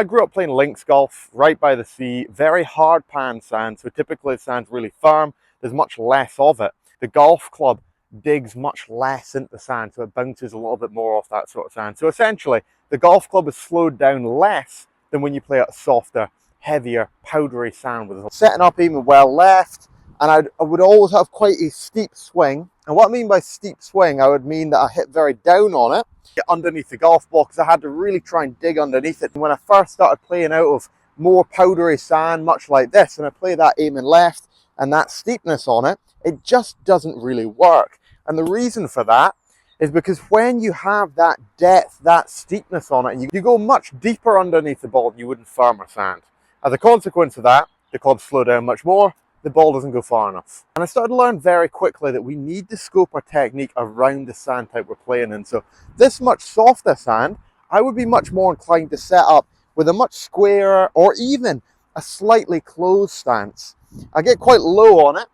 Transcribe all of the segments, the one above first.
I grew up playing links golf right by the sea, very hard pan sand, so typically the sand's really firm, there's much less of it. The golf club digs much less into the sand, so it bounces a little bit more off that sort of sand. So essentially, the golf club is slowed down less than when you play at softer, heavier, powdery sand. With setting up even well left, and I would always have quite a steep swing. And what I mean by steep swing, I would mean that I hit very down on it, get underneath the golf ball, because I had to really try and dig underneath it. And when I first started playing out of more powdery sand, much like this, and I play that aiming left and that steepness on it, it just doesn't really work. And the reason for that is because when you have that depth, that steepness on it, and you go much deeper underneath the ball than you would in firmer sand. As a consequence of that, the clubs slow down much more, the ball doesn't go far enough. And I started to learn very quickly that we need to scope our technique around the sand type we're playing in. So this much softer sand, I would be much more inclined to set up with a much squarer or even a slightly closed stance. I get quite low on it.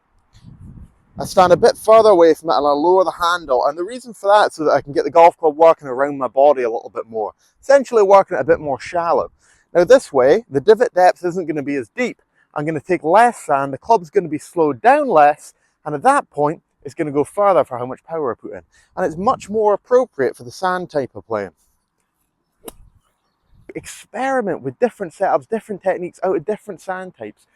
I stand a bit further away from it and I lower the handle, and the reason for that is so that I can get the golf club working around my body a little bit more, essentially working it a bit more shallow. Now this way, the divot depth isn't going to be as deep. I'm going to take less sand, the club's going to be slowed down less, and at that point, it's going to go further for how much power I put in. And it's much more appropriate for the sand type of playing. Experiment with different setups, different techniques out of different sand types.